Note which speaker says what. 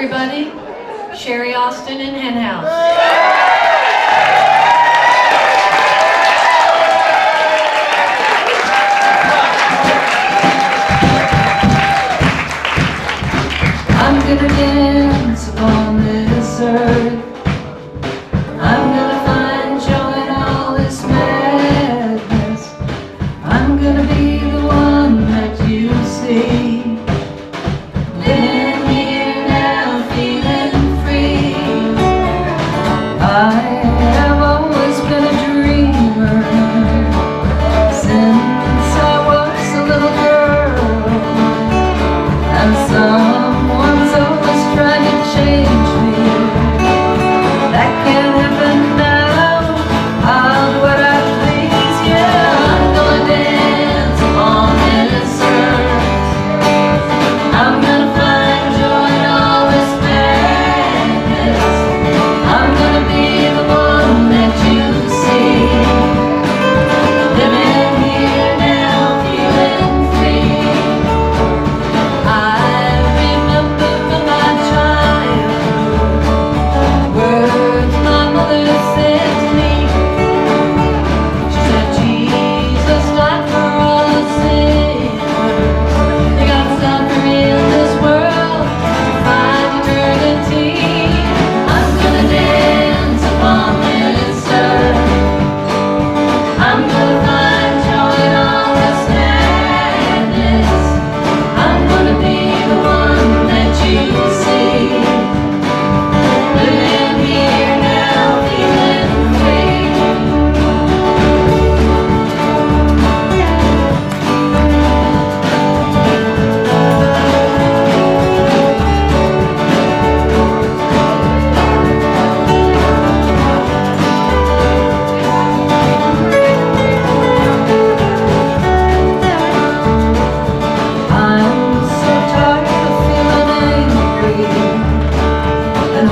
Speaker 1: everybody. Sherry Austin and Hen House. I'm gonna dance upon this earth. I'm gonna find joy in all this madness. I'm gonna be the one that you see. Living here now, feeling free. I have always been a dreamer since I was a little girl, and someone's always trying to change me. That can't happen now. I'll do what I please. Yeah, I'm gonna dance on this earth. I'm gonna find joy in all this madness. I'm gonna be the one that you see. Living here now, feeling free. I remember from my childhood words my mother said to me. She said, Jesus died for all sinners. They got suffering in this world to find eternity. I'm gonna dance upon this earth. I'm gonna find joy in all this madness. I'm gonna be the one that you see. Living here now, feeling free. I'm so tired of feeling angry and